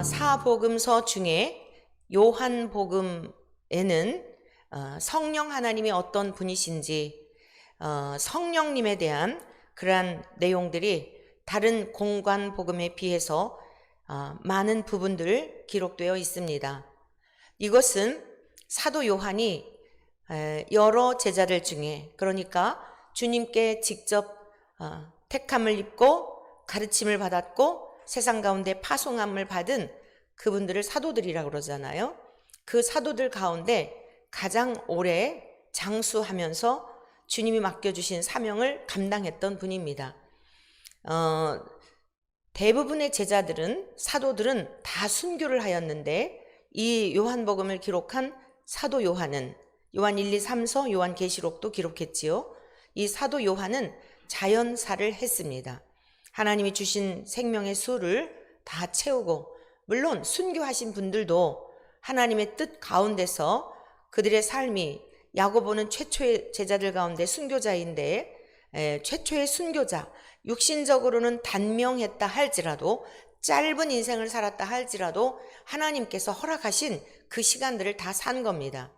사복음서 중에 요한복음에는 성령 하나님이 어떤 분이신지 성령님에 대한 그러한 내용들이 다른 공관 복음에 비해서 많은 부분들 기록되어 있습니다. 이것은 사도 요한이 여러 제자들 중에, 그러니까 주님께 직접 택함을 입고 가르침을 받았고 세상 가운데 파송함을 받은 그분들을 사도들이라고 그러잖아요. 그 사도들 가운데 가장 오래 장수하면서 주님이 맡겨주신 사명을 감당했던 분입니다. 대부분의 제자들은, 사도들은 다 순교를 하였는데 이 요한복음을 기록한 사도 요한은, 요한 1, 2, 3서, 요한계시록도 기록했지요. 이 사도 요한은 자연사를 했습니다. 하나님이 주신 생명의 수를 다 채우고, 물론 순교하신 분들도 하나님의 뜻 가운데서 그들의 삶이, 야고보는 최초의 제자들 가운데 순교자인데 최초의 순교자, 육신적으로는 단명했다 할지라도, 짧은 인생을 살았다 할지라도 하나님께서 허락하신 그 시간들을 다 산 겁니다.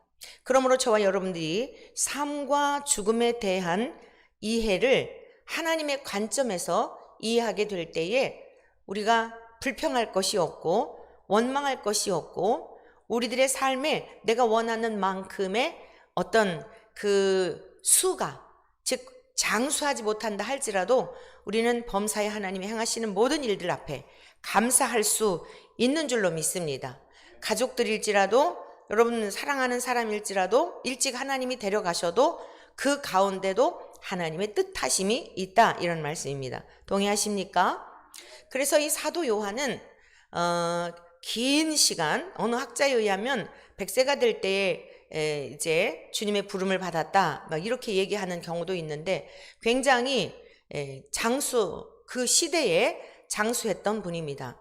그러므로 저와 여러분들이 삶과 죽음에 대한 이해를 하나님의 관점에서 이해하게 될 때에 우리가 불평할 것이 없고 원망할 것이 없고, 우리들의 삶에 내가 원하는 만큼의 어떤 그 수가, 즉 장수하지 못한다 할지라도 우리는 범사의 하나님이 행하시는 모든 일들 앞에 감사할 수 있는 줄로 믿습니다. 가족들일지라도, 여러분 사랑하는 사람일지라도 일찍 하나님이 데려가셔도 그 가운데도 하나님의 뜻하심이 있다, 이런 말씀입니다. 동의하십니까? 그래서 이 사도 요한은 긴 시간, 어느 학자에 의하면 100세가 될 때에 이제 주님의 부름을 받았다, 막 이렇게 얘기하는 경우도 있는데, 굉장히 장수, 그 시대에 장수했던 분입니다.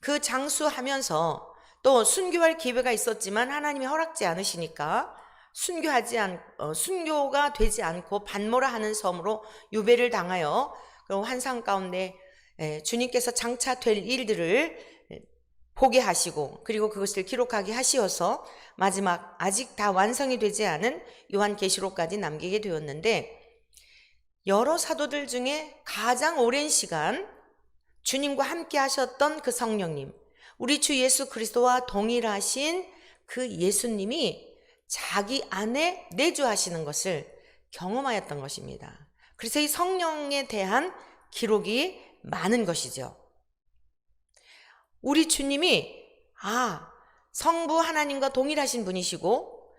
그 장수하면서 또 순교할 기회가 있었지만 하나님이 허락지 않으시니까 순교가 되지 않고 반모라 하는 섬으로 유배를 당하여 그리고 환상 가운데 주님께서 장차 될 일들을 보게 하시고, 그리고 그것을 기록하게 하시어서 마지막 아직 다 완성이 되지 않은 요한계시록까지 남기게 되었는데, 여러 사도들 중에 가장 오랜 시간 주님과 함께 하셨던 그 성령님, 우리 주 예수 그리스도와 동일하신 그 예수님이 자기 안에 내주하시는 것을 경험하였던 것입니다. 그래서 이 성령에 대한 기록이 많은 것이죠. 우리 주님이 성부 하나님과 동일하신 분이시고,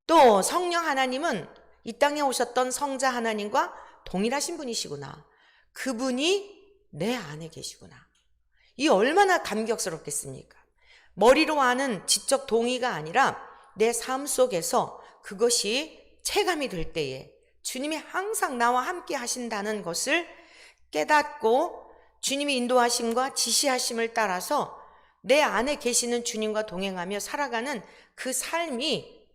또 성령 하나님은 이 땅에 오셨던 성자 하나님과 동일하신 분이시구나, 그분이 내 안에 계시구나. 이 얼마나 감격스럽겠습니까? 머리로 아는 지적 동의가 아니라 내 삶 속에서 그것이 체감이 될 때에 주님이 항상 나와 함께 하신다는 것을 깨닫고 주님이 인도하심과 지시하심을 따라서 내 안에 계시는 주님과 동행하며 살아가는 그 삶이,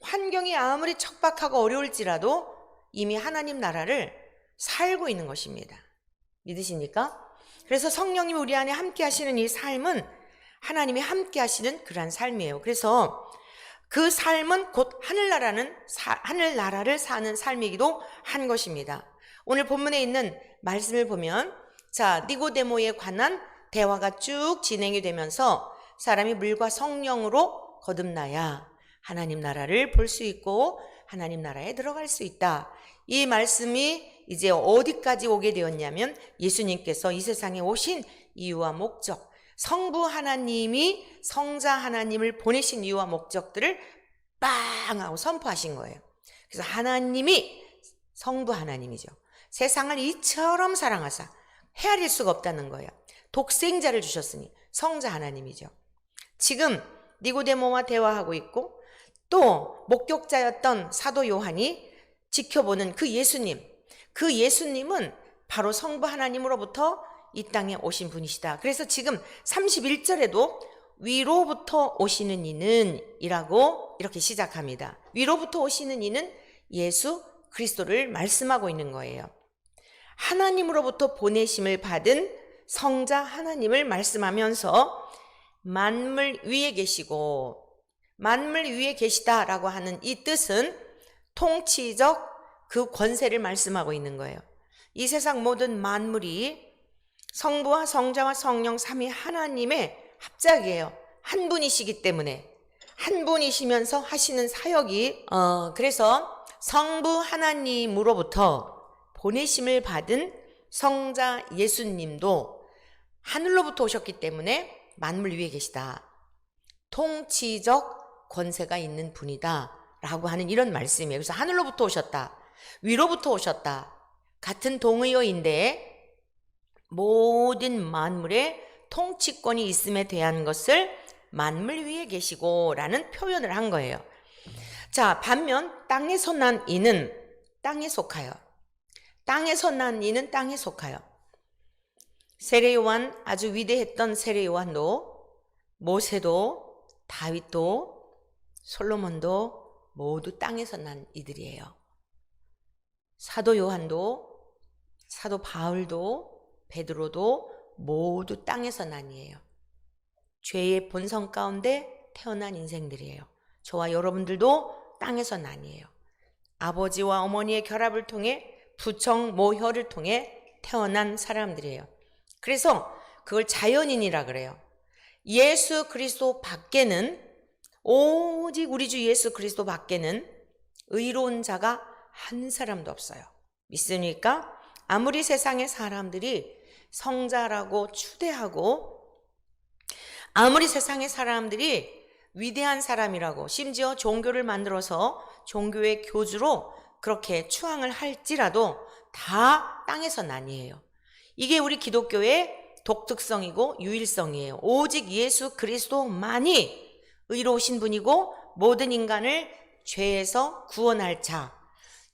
환경이 아무리 척박하고 어려울지라도 이미 하나님 나라를 살고 있는 것입니다. 믿으십니까? 그래서 성령님이 우리 안에 함께 하시는 이 삶은 하나님이 함께 하시는 그러한 삶이에요. 그래서 그 삶은 곧 하늘나라를 사는 삶이기도 한 것입니다. 오늘 본문에 있는 말씀을 보면, 니고데모에 관한 대화가 쭉 진행이 되면서 사람이 물과 성령으로 거듭나야 하나님 나라를 볼 수 있고 하나님 나라에 들어갈 수 있다. 이 말씀이 이제 어디까지 오게 되었냐면, 예수님께서 이 세상에 오신 이유와 목적, 성부 하나님이 성자 하나님을 보내신 이유와 목적들을 빵 하고 선포하신 거예요. 그래서 하나님이 성부 하나님이죠. 세상을 이처럼 사랑하사 헤아릴 수가 없다는 거예요. 독생자를 주셨으니 성자 하나님이죠. 지금 니고데모와 대화하고 있고, 또 목격자였던 사도 요한이 지켜보는 그 예수님은 바로 성부 하나님으로부터 이 땅에 오신 분이시다. 그래서 지금 31절에도 위로부터 오시는 이는 이라고 이렇게 시작합니다. 위로부터 오시는 이는 예수 그리스도를 말씀하고 있는 거예요. 하나님으로부터 보내심을 받은 성자 하나님을 말씀하면서 만물 위에 계시고, 만물 위에 계시다라고 하는 이 뜻은 통치적 그 권세를 말씀하고 있는 거예요. 이 세상 모든 만물이 성부와 성자와 성령 삼위 하나님의 합작이에요. 한 분이시기 때문에, 한 분이시면서 하시는 사역이 그래서 성부 하나님으로부터 보내심을 받은 성자 예수님도 하늘로부터 오셨기 때문에 만물 위에 계시다. 통치적 권세가 있는 분이다 라고 하는 이런 말씀이에요. 그래서 하늘로부터 오셨다, 위로부터 오셨다, 같은 동의어인데 모든 만물의 통치권이 있음에 대한 것을 만물 위에 계시고 라는 표현을 한 거예요. 자, 반면 땅에서 난 이는 땅에 속하여, 땅에서 난 이는 땅에 속하여. 세례요한, 아주 위대했던 세례요한도, 모세도, 다윗도, 솔로몬도 모두 땅에서 난 이들이에요. 사도 요한도, 사도 바울도, 베드로도 모두 땅에서 난이에요. 죄의 본성 가운데 태어난 인생들이에요. 저와 여러분들도 땅에서 난이에요. 아버지와 어머니의 결합을 통해 부청 모혈을 통해 태어난 사람들이에요. 그래서 그걸 자연인이라 그래요. 예수 그리스도 밖에는, 오직 우리 주 예수 그리스도 밖에는 의로운 자가 한 사람도 없어요. 믿습니까? 아무리 세상의 사람들이 성자라고 추대하고, 아무리 세상의 사람들이 위대한 사람이라고, 심지어 종교를 만들어서 종교의 교주로 그렇게 추앙을 할지라도 다 땅에서 난이에요. 이게 우리 기독교의 독특성이고 유일성이에요. 오직 예수 그리스도만이 의로우신 분이고 모든 인간을 죄에서 구원할 자,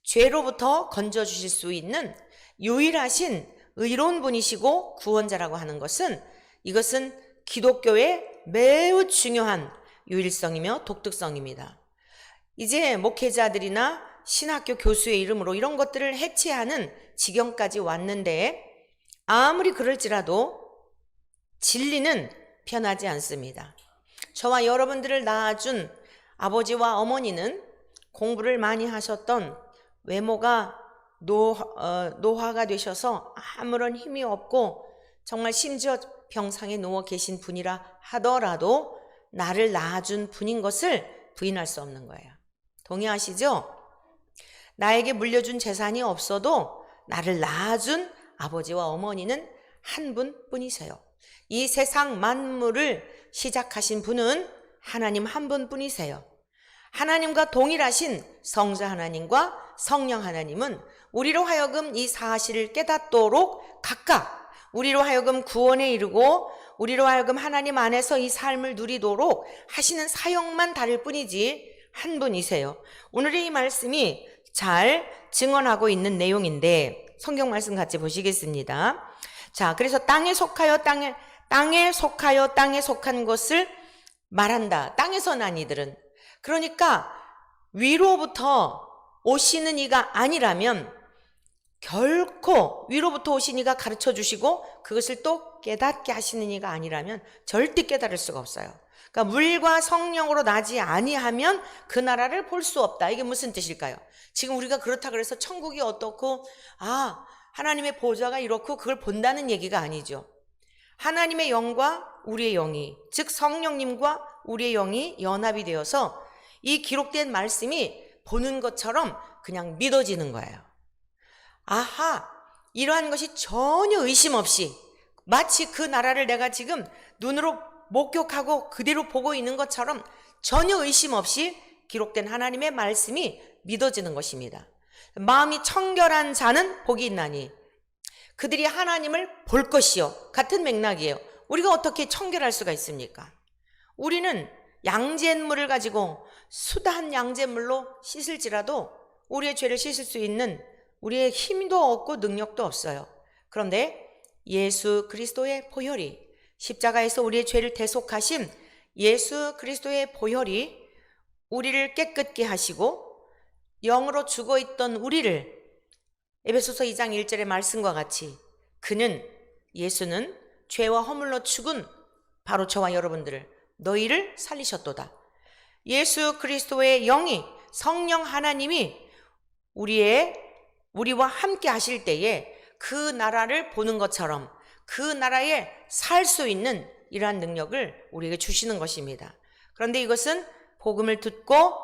죄로부터 건져주실 수 있는 유일하신 의로운 분이시고 구원자라고 하는 것은, 이것은 기독교의 매우 중요한 유일성이며 독특성입니다. 이제 목회자들이나 신학교 교수의 이름으로 이런 것들을 해체하는 지경까지 왔는데, 아무리 그럴지라도 진리는 변하지 않습니다. 저와 여러분들을 낳아준 아버지와 어머니는 공부를 많이 하셨던, 외모가 노화가 되셔서 아무런 힘이 없고 정말 심지어 병상에 누워 계신 분이라 하더라도 나를 낳아준 분인 것을 부인할 수 없는 거예요. 동의하시죠? 나에게 물려준 재산이 없어도 나를 낳아준 아버지와 어머니는 한 분뿐이세요. 이 세상 만물을 시작하신 분은 하나님 한 분뿐이세요. 하나님과 동일하신 성자 하나님과 성령 하나님은 우리로 하여금 이 사실을 깨닫도록 각각 우리로 하여금 구원에 이르고 우리로 하여금 하나님 안에서 이 삶을 누리도록 하시는 사역만 다를 뿐이지 한 분이세요. 오늘의 이 말씀이 잘 증언하고 있는 내용인데 성경 말씀 같이 보시겠습니다. 자, 그래서 땅에 속하여 땅에 속한 것을 말한다. 땅에서 난 이들은. 그러니까 위로부터 오시는 이가 아니라면, 결코 위로부터 오신 이가 가르쳐 주시고 그것을 또 깨닫게 하시는 이가 아니라면 절대 깨달을 수가 없어요. 그러니까 물과 성령으로 나지 아니하면 그 나라를 볼 수 없다. 이게 무슨 뜻일까요? 지금 우리가 그렇다 그래서 천국이 어떻고 하나님의 보좌가 이렇고 그걸 본다는 얘기가 아니죠. 하나님의 영과 우리의 영이, 즉 성령님과 우리의 영이 연합이 되어서 이 기록된 말씀이 보는 것처럼 그냥 믿어지는 거예요. 이러한 것이 전혀 의심 없이 마치 그 나라를 내가 지금 눈으로 목격하고 그대로 보고 있는 것처럼 전혀 의심 없이 기록된 하나님의 말씀이 믿어지는 것입니다. 마음이 청결한 자는 복이 있나니 그들이 하나님을 볼 것이요. 같은 맥락이에요. 우리가 어떻게 청결할 수가 있습니까? 우리는 양잿물을 가지고 수다한 양잿물로 씻을지라도 우리의 죄를 씻을 수 있는 우리의 힘도 없고 능력도 없어요. 그런데 예수 그리스도의 보혈이, 십자가에서 우리의 죄를 대속하신 예수 그리스도의 보혈이 우리를 깨끗게 하시고 영으로 죽어있던 우리를 에베소서 2장 1절의 말씀과 같이 예수는 죄와 허물로 죽은 바로 저와 여러분들을 너희를 살리셨도다. 예수 그리스도의 영이 성령 하나님이 우리와 함께 하실 때에 그 나라를 보는 것처럼 그 나라에 살 수 있는 이러한 능력을 우리에게 주시는 것입니다. 그런데 이것은 복음을 듣고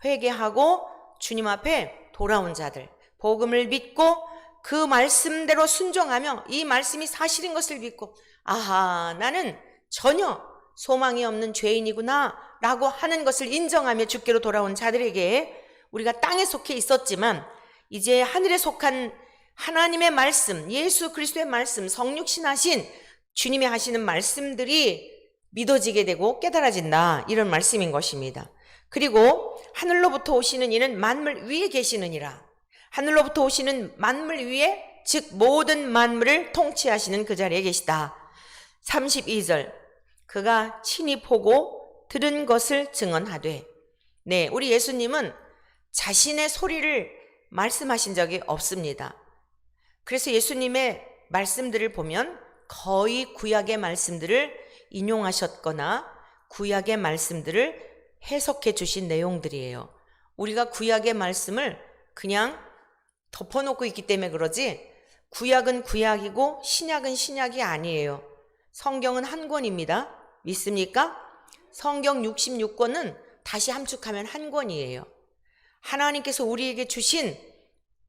회개하고 주님 앞에 돌아온 자들, 복음을 믿고 그 말씀대로 순종하며 이 말씀이 사실인 것을 믿고 아하, 나는 전혀 소망이 없는 죄인이구나 라고 하는 것을 인정하며 주께로 돌아온 자들에게 우리가 땅에 속해 있었지만 이제 하늘에 속한 하나님의 말씀, 예수 그리스도의 말씀, 성육신 하신 주님이 하시는 말씀들이 믿어지게 되고 깨달아진다, 이런 말씀인 것입니다. 그리고 하늘로부터 오시는 이는 만물 위에 계시느니라. 하늘로부터 오시는 만물 위에, 즉 모든 만물을 통치하시는 그 자리에 계시다. 32절, 그가 친히 보고 들은 것을 증언하되. 네, 우리 예수님은 자신의 소리를 말씀하신 적이 없습니다. 그래서 예수님의 말씀들을 보면 거의 구약의 말씀들을 인용하셨거나 구약의 말씀들을 해석해 주신 내용들이에요. 우리가 구약의 말씀을 그냥 덮어놓고 있기 때문에 그러지 구약은 구약이고 신약은 신약이 아니에요. 성경은 한 권입니다. 믿습니까? 성경 66권은 다시 함축하면 한 권이에요. 하나님께서 우리에게 주신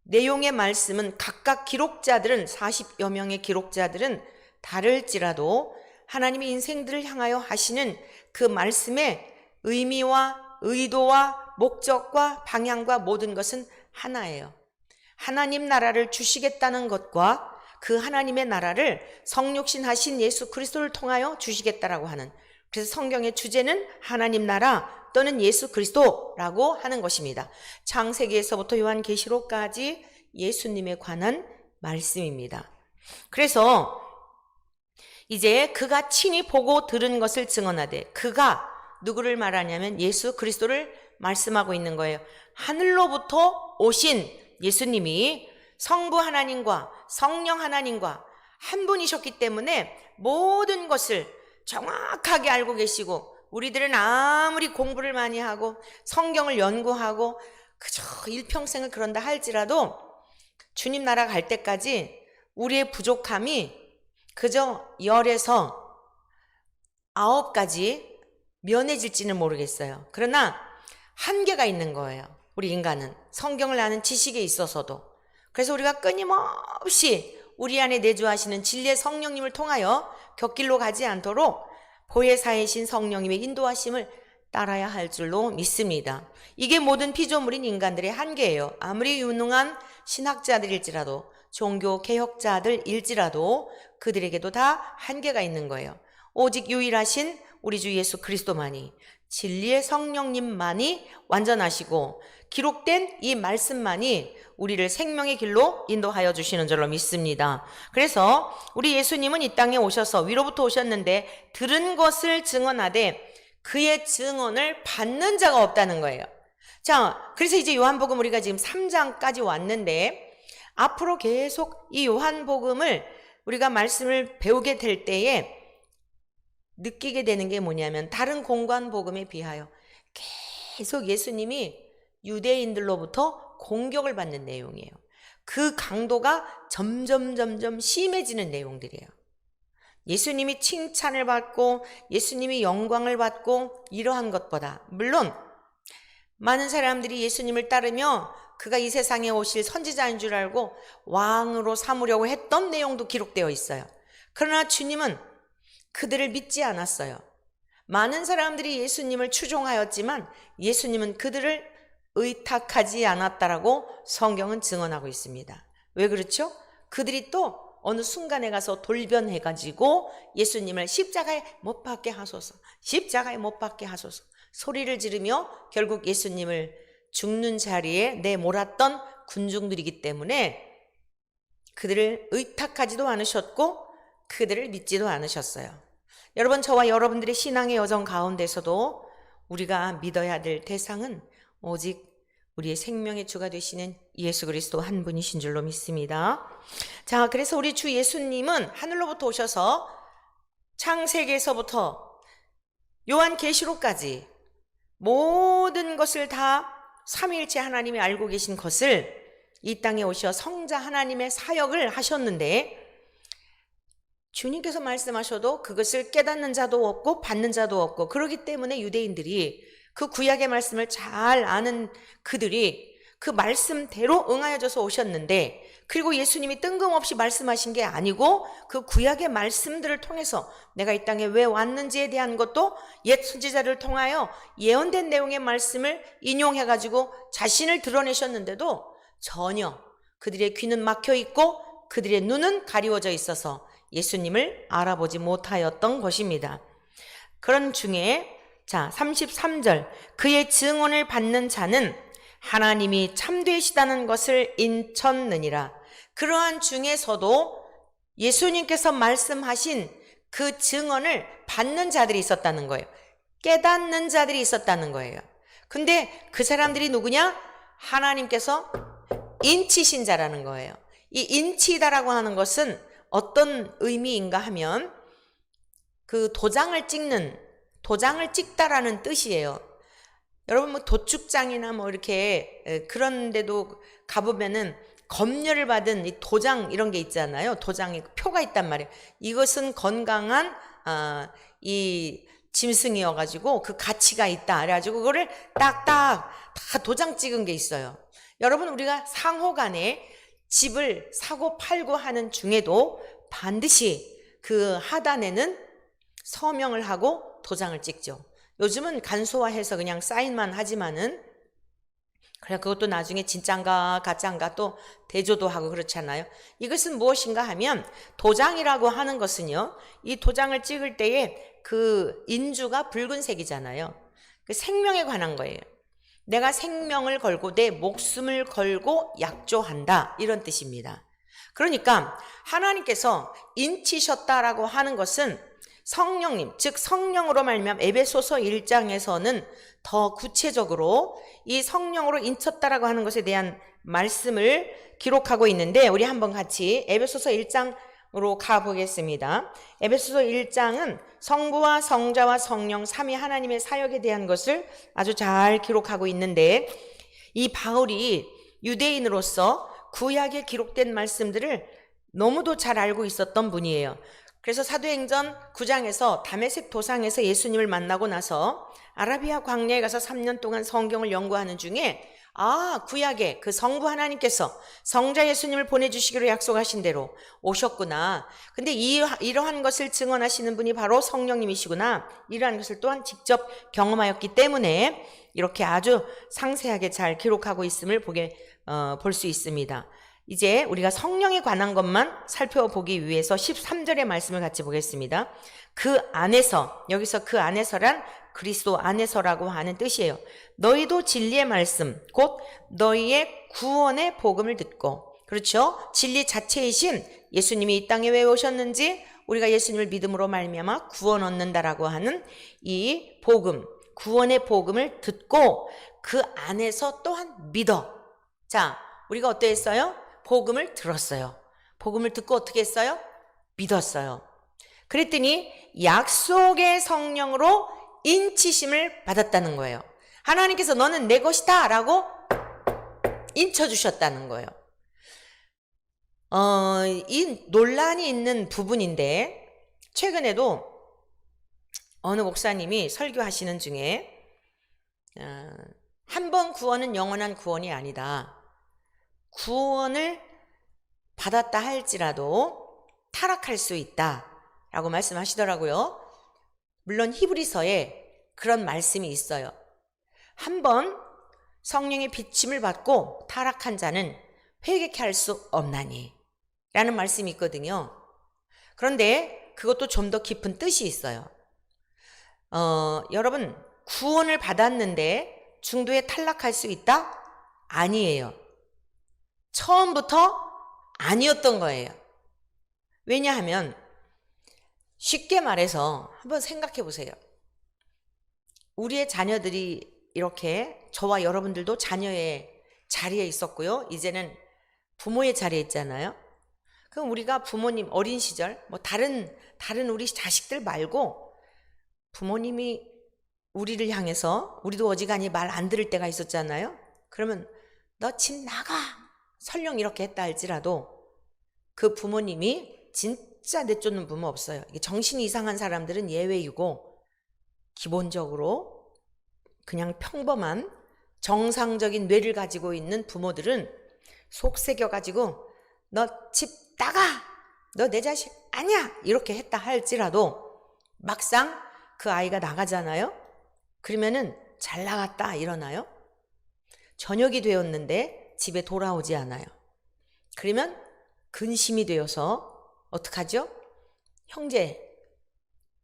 내용의 말씀은 각각 기록자들은 40여 명의 기록자들은 다를지라도 하나님의 인생들을 향하여 하시는 그 말씀의 의미와 의도와 목적과 방향과 모든 것은 하나예요. 하나님 나라를 주시겠다는 것과 그 하나님의 나라를 성육신 하신 예수 그리스도를 통하여 주시겠다라고 하는, 그래서 성경의 주제는 하나님 나라 또는 예수 그리스도라고 하는 것입니다. 창세기에서부터 요한계시록까지 예수님에 관한 말씀입니다. 그래서 이제 그가 친히 보고 들은 것을 증언하되, 그가 누구를 말하냐면 예수 그리스도를 말씀하고 있는 거예요. 하늘로부터 오신 예수님이 성부 하나님과 성령 하나님과 한 분이셨기 때문에 모든 것을 정확하게 알고 계시고, 우리들은 아무리 공부를 많이 하고 성경을 연구하고 그저 일평생을 그런다 할지라도 주님 나라 갈 때까지 우리의 부족함이 그저 10에서 9가지 면해질지는 모르겠어요. 그러나 한계가 있는 거예요. 우리 인간은 성경을 아는 지식에 있어서도. 그래서 우리가 끊임없이 우리 안에 내주하시는 진리의 성령님을 통하여 곁길로 가지 않도록 보혜사이신 성령님의 인도하심을 따라야 할 줄로 믿습니다. 이게 모든 피조물인 인간들의 한계예요. 아무리 유능한 신학자들일지라도 종교 개혁자들일지라도 그들에게도 다 한계가 있는 거예요. 오직 유일하신 우리 주 예수 그리스도만이, 진리의 성령님만이 완전하시고 기록된 이 말씀만이 우리를 생명의 길로 인도하여 주시는 줄로 믿습니다. 그래서 우리 예수님은 이 땅에 오셔서 위로부터 오셨는데 들은 것을 증언하되 그의 증언을 받는 자가 없다는 거예요. 자, 그래서 이제 요한복음 우리가 지금 3장까지 왔는데 앞으로 계속 이 요한복음을 우리가 말씀을 배우게 될 때에 느끼게 되는 게 뭐냐면, 다른 공관복음에 비하여 계속 예수님이 유대인들로부터 공격을 받는 내용이에요. 그 강도가 점점 심해지는 내용들이에요. 예수님이 칭찬을 받고 예수님이 영광을 받고 이러한 것보다, 물론 많은 사람들이 예수님을 따르며 그가 이 세상에 오실 선지자인 줄 알고 왕으로 삼으려고 했던 내용도 기록되어 있어요. 그러나 주님은 그들을 믿지 않았어요. 많은 사람들이 예수님을 추종하였지만 예수님은 그들을 의탁하지 않았다라고 성경은 증언하고 있습니다. 왜 그렇죠? 그들이 또 어느 순간에 가서 돌변해가지고 예수님을 십자가에 못 박게 하소서, 십자가에 못 박게 하소서 소리를 지르며 결국 예수님을 죽는 자리에 내몰았던 군중들이기 때문에 그들을 의탁하지도 않으셨고 그들을 믿지도 않으셨어요. 여러분, 저와 여러분들의 신앙의 여정 가운데서도 우리가 믿어야 될 대상은 오직 우리의 생명의 주가 되시는 예수 그리스도 한 분이신 줄로 믿습니다. 자, 그래서 우리 주 예수님은 하늘로부터 오셔서 창세기에서부터 요한계시록까지 모든 것을 다 삼위일체 하나님이 알고 계신 것을 이 땅에 오셔 성자 하나님의 사역을 하셨는데, 주님께서 말씀하셔도 그것을 깨닫는 자도 없고 받는 자도 없고, 그렇기 때문에 유대인들이 그 구약의 말씀을 잘 아는 그들이 그 말씀대로 응하여져서 오셨는데, 그리고 예수님이 뜬금없이 말씀하신 게 아니고 그 구약의 말씀들을 통해서 내가 이 땅에 왜 왔는지에 대한 것도 옛 선지자를 통하여 예언된 내용의 말씀을 인용해가지고 자신을 드러내셨는데도 전혀 그들의 귀는 막혀 있고 그들의 눈은 가리워져 있어서 예수님을 알아보지 못하였던 것입니다. 그런 중에 33절, 그의 증언을 받는 자는 하나님이 참되시다는 것을 인쳤느니라. 그러한 중에서도 예수님께서 말씀하신 그 증언을 받는 자들이 있었다는 거예요. 깨닫는 자들이 있었다는 거예요. 근데 그 사람들이 누구냐? 하나님께서 인치신 자라는 거예요. 이 인치다라고 하는 것은 어떤 의미인가 하면 그 도장을 찍다라는 뜻이에요. 여러분 뭐 도축장이나 뭐 이렇게 그런 데도 가보면은 검열을 받은 이 도장 이런 게 있잖아요. 도장에 표가 있단 말이에요. 이것은 건강한 이 짐승이어가지고 그 가치가 있다. 그래가지고 그거를 딱딱 다 도장 찍은 게 있어요. 여러분 우리가 상호간에 집을 사고 팔고 하는 중에도 반드시 그 하단에는 서명을 하고 도장을 찍죠. 요즘은 간소화해서 그냥 사인만 하지만은, 그래 그것도 나중에 진짠가 가짠가 또 대조도 하고 그렇잖아요. 이것은 무엇인가 하면, 도장이라고 하는 것은요, 이 도장을 찍을 때에 그 인주가 붉은색이잖아요. 그 생명에 관한 거예요. 내가 생명을 걸고 내 목숨을 걸고 약조한다, 이런 뜻입니다. 그러니까 하나님께서 인치셨다라고 하는 것은 성령님, 즉 성령으로 말미암아 에베소서 1장에서는 더 구체적으로 이 성령으로 인쳤다라고 하는 것에 대한 말씀을 기록하고 있는데, 우리 한번 같이 에베소서 1장으로 가보겠습니다. 에베소서 1장은 성부와 성자와 성령 삼위 하나님의 사역에 대한 것을 아주 잘 기록하고 있는데, 이 바울이 유대인으로서 구약에 기록된 말씀들을 너무도 잘 알고 있었던 분이에요. 그래서 사도행전 9장에서 다메섹 도상에서 예수님을 만나고 나서 아라비아 광야에 가서 3년 동안 성경을 연구하는 중에, 구약에 그 성부 하나님께서 성자 예수님을 보내주시기로 약속하신 대로 오셨구나. 근데 이러한 것을 증언하시는 분이 바로 성령님이시구나. 이러한 것을 또한 직접 경험하였기 때문에 이렇게 아주 상세하게 잘 기록하고 있음을 볼 수 있습니다. 이제 우리가 성령에 관한 것만 살펴보기 위해서 13절의 말씀을 같이 보겠습니다. 그 안에서, 여기서 그 안에서란 그리스도 안에서라고 하는 뜻이에요. 너희도 진리의 말씀, 곧 너희의 구원의 복음을 듣고, 그렇죠? 진리 자체이신 예수님이 이 땅에 왜 오셨는지, 우리가 예수님을 믿음으로 말미암아 구원 얻는다라고 하는 이 복음, 구원의 복음을 듣고 그 안에서 또한 믿어. 자, 우리가 어떠했어요? 복음을 들었어요. 복음을 듣고 어떻게 했어요? 믿었어요. 그랬더니 약속의 성령으로 인치심을 받았다는 거예요. 하나님께서 너는 내 것이다 라고 인쳐주셨다는 거예요. 이 논란이 있는 부분인데, 최근에도 어느 목사님이 설교하시는 중에 한 번 구원은 영원한 구원이 아니다. 구원을 받았다 할지라도 타락할 수 있다 라고 말씀하시더라고요. 물론 히브리서에 그런 말씀이 있어요. 한번 성령의 비침을 받고 타락한 자는 회개케 할 수 없나니 라는 말씀이 있거든요. 그런데 그것도 좀 더 깊은 뜻이 있어요. 여러분, 구원을 받았는데 중도에 탈락할 수 있다? 아니에요. 처음부터 아니었던 거예요. 왜냐하면 쉽게 말해서 한번 생각해 보세요. 우리의 자녀들이 이렇게, 저와 여러분들도 자녀의 자리에 있었고요. 이제는 부모의 자리에 있잖아요. 그럼 우리가 부모님 어린 시절 뭐 다른 우리 자식들 말고 부모님이 우리를 향해서 우리도 어지간히 말 안 들을 때가 있었잖아요. 그러면 너 집 나가 설령 이렇게 했다 할지라도 그 부모님이 진짜 내쫓는 부모 없어요. 정신이 이상한 사람들은 예외이고 기본적으로 그냥 평범한 정상적인 뇌를 가지고 있는 부모들은 속 새겨가지고 너 집 나가! 너 내 자식 아니야! 이렇게 했다 할지라도 막상 그 아이가 나가잖아요? 그러면은 잘 나갔다 일어나요? 저녁이 되었는데 집에 돌아오지 않아요. 그러면 근심이 되어서 어떡하죠? 형제,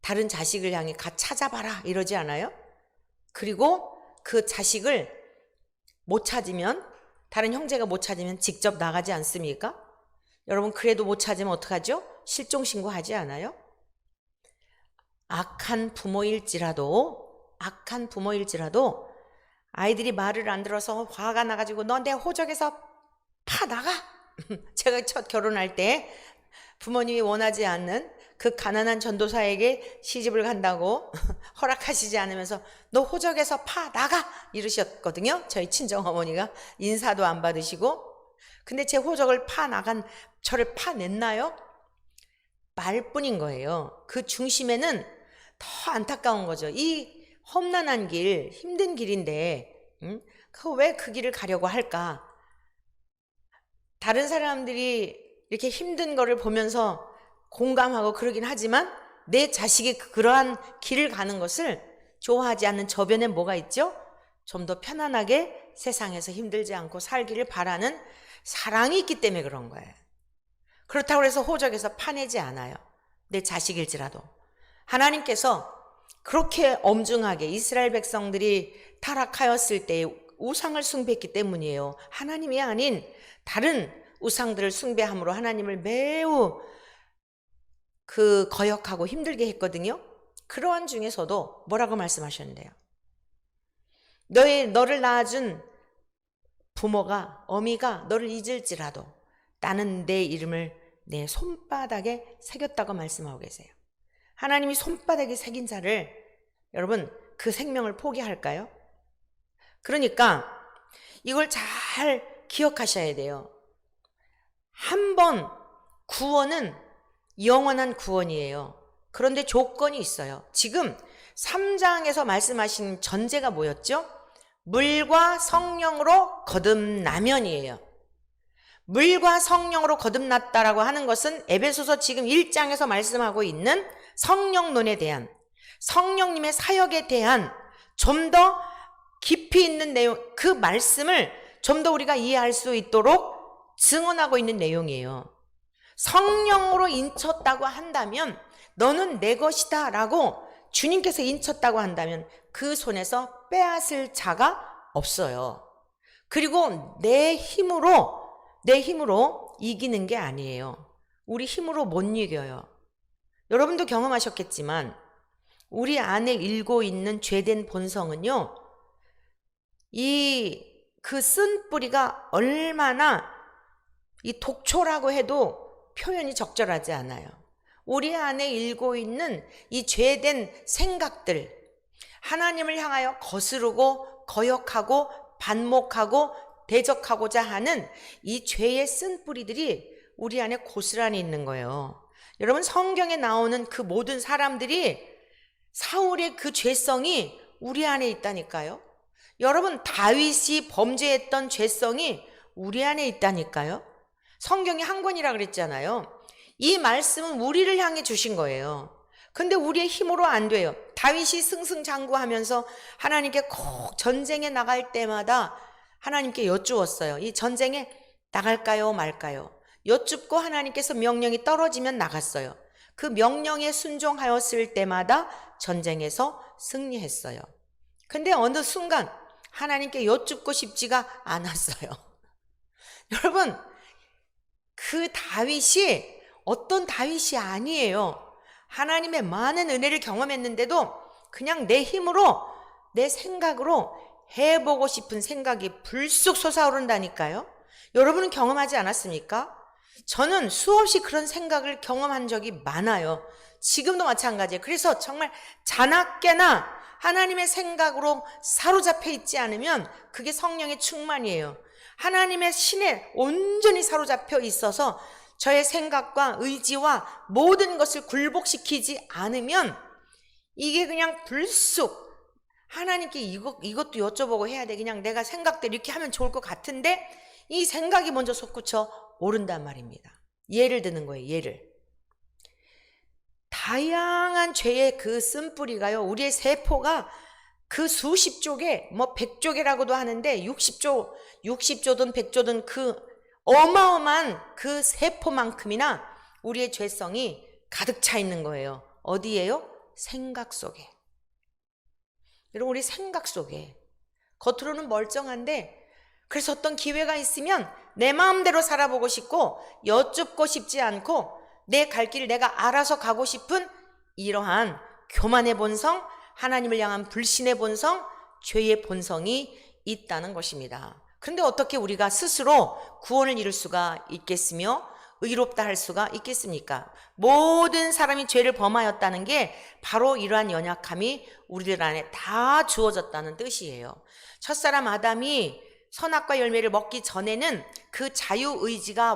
다른 자식을 향해 가 찾아봐라 이러지 않아요? 그리고 그 자식을 못 찾으면, 다른 형제가 못 찾으면 직접 나가지 않습니까? 여러분, 그래도 못 찾으면 어떡하죠? 실종신고하지 않아요? 악한 부모일지라도 아이들이 말을 안 들어서 화가 나가지고 너 내 호적에서 파 나가! 제가 첫 결혼할 때 부모님이 원하지 않는 그 가난한 전도사에게 시집을 간다고 허락하시지 않으면서 너 호적에서 파 나가! 이러셨거든요. 저희 친정어머니가 인사도 안 받으시고. 근데 제 호적을 파 나간 저를 파냈나요? 말뿐인 거예요. 그 중심에는 더 안타까운 거죠. 이 험난한 길, 힘든 길인데 왜 그 길을 가려고 할까? 다른 사람들이 이렇게 힘든 거를 보면서 공감하고 그러긴 하지만 내 자식이 그러한 길을 가는 것을 좋아하지 않는 저변에 뭐가 있죠? 좀 더 편안하게 세상에서 힘들지 않고 살기를 바라는 사랑이 있기 때문에 그런 거예요. 그렇다고 해서 호적에서 파내지 않아요. 내 자식일지라도. 하나님께서 그렇게 엄중하게 이스라엘 백성들이 타락하였을 때 우상을 숭배했기 때문이에요. 하나님이 아닌 다른 우상들을 숭배함으로 하나님을 매우 거역하고 힘들게 했거든요. 그러한 중에서도 뭐라고 말씀하셨는데요? 너를 낳아준 부모가, 어미가 너를 잊을지라도 나는 내 이름을 내 손바닥에 새겼다고 말씀하고 계세요. 하나님이 손바닥에 새긴 자를, 여러분, 그 생명을 포기할까요? 그러니까 이걸 잘 기억하셔야 돼요. 한 번 구원은 영원한 구원이에요. 그런데 조건이 있어요. 지금 3장에서 말씀하신 전제가 뭐였죠? 물과 성령으로 거듭나면이에요. 물과 성령으로 거듭났다라고 하는 것은 에베소서 지금 1장에서 말씀하고 있는 성령론에 대한, 성령님의 사역에 대한 좀 더 깊이 있는 내용, 그 말씀을 좀 더 우리가 이해할 수 있도록 증언하고 있는 내용이에요. 성령으로 인쳤다고 한다면, 너는 내 것이다 라고 주님께서 인쳤다고 한다면 그 손에서 빼앗을 자가 없어요. 그리고 내 힘으로 이기는 게 아니에요. 우리 힘으로 못 이겨요. 여러분도 경험하셨겠지만 우리 안에 일고 있는 죄된 본성은요, 그 쓴 뿌리가 얼마나 이 독초라고 해도 표현이 적절하지 않아요. 우리 안에 일고 있는 이 죄된 생각들, 하나님을 향하여 거스르고 거역하고 반목하고 대적하고자 하는 이 죄의 쓴 뿌리들이 우리 안에 고스란히 있는 거예요. 여러분, 성경에 나오는 그 모든 사람들이 사울의 그 죄성이 우리 안에 있다니까요. 여러분, 다윗이 범죄했던 죄성이 우리 안에 있다니까요. 성경이 한 권이라 그랬잖아요. 이 말씀은 우리를 향해 주신 거예요. 근데 우리의 힘으로 안 돼요. 다윗이 승승장구하면서 하나님께 꼭 전쟁에 나갈 때마다 하나님께 여쭈었어요. 이 전쟁에 나갈까요 말까요? 여쭙고 하나님께서 명령이 떨어지면 나갔어요. 그 명령에 순종하였을 때마다 전쟁에서 승리했어요. 근데 어느 순간 하나님께 여쭙고 싶지가 않았어요. 여러분, 그 다윗이 어떤 다윗이 아니에요. 하나님의 많은 은혜를 경험했는데도 그냥 내 힘으로, 내 생각으로 해보고 싶은 생각이 불쑥 솟아오른다니까요. 여러분은 경험하지 않았습니까? 저는 수없이 그런 생각을 경험한 적이 많아요. 지금도 마찬가지예요. 그래서 정말 자나깨나 하나님의 생각으로 사로잡혀 있지 않으면 그게 성령의 충만이에요. 하나님의 신에 온전히 사로잡혀 있어서 저의 생각과 의지와 모든 것을 굴복시키지 않으면 이게 그냥 불쑥 하나님께 이것도 여쭤보고 해야 돼. 그냥 내가 생각대로 이렇게 하면 좋을 것 같은데 이 생각이 먼저 솟구쳐 오른단 말입니다. 예를 드는 거예요. 예를. 다양한 죄의 그 쓴뿌리가요. 우리의 세포가 그 수십 쪽에 100쪽이라고도 하는데 60조든 100조든 그 어마어마한 그 세포만큼이나 우리의 죄성이 가득 차 있는 거예요. 어디예요? 생각 속에. 여러분 우리 생각 속에 겉으로는 멀쩡한데 그래서 어떤 기회가 있으면 내 마음대로 살아보고 싶고 여쭙고 싶지 않고 내 갈 길을 내가 알아서 가고 싶은 이러한 교만의 본성, 하나님을 향한 불신의 본성, 죄의 본성이 있다는 것입니다. 그런데 어떻게 우리가 스스로 구원을 이룰 수가 있겠으며 의롭다 할 수가 있겠습니까? 모든 사람이 죄를 범하였다는 게 바로 이러한 연약함이 우리들 안에 다 주어졌다는 뜻이에요. 첫사람 아담이 선악과 열매를 먹기 전에는 그 자유의지가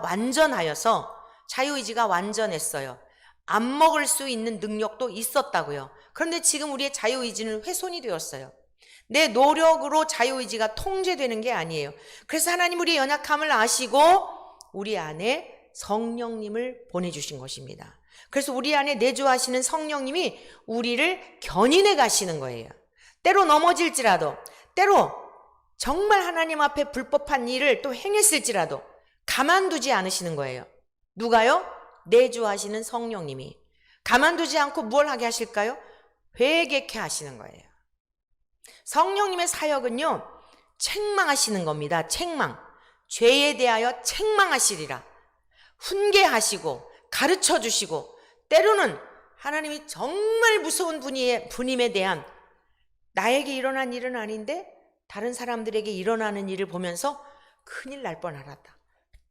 완전했어요. 안 먹을 수 있는 능력도 있었다고요. 그런데 지금 우리의 자유의지는 훼손이 되었어요. 내 노력으로 자유의지가 통제되는 게 아니에요. 그래서 하나님 우리의 연약함을 아시고 우리 안에 성령님을 보내주신 것입니다. 그래서 우리 안에 내주하시는 성령님이 우리를 견인해 가시는 거예요. 때로 넘어질지라도, 때로 정말 하나님 앞에 불법한 일을 또 행했을지라도 가만두지 않으시는 거예요. 누가요? 내주하시는 성령님이. 가만두지 않고 뭘 하게 하실까요? 회개케 하시는 거예요. 성령님의 사역은요, 책망하시는 겁니다. 책망. 죄에 대하여 책망하시리라. 훈계하시고 가르쳐 주시고 때로는 하나님이 정말 무서운 분임에 대한 나에게 일어난 일은 아닌데 다른 사람들에게 일어나는 일을 보면서 큰일 날 뻔하다.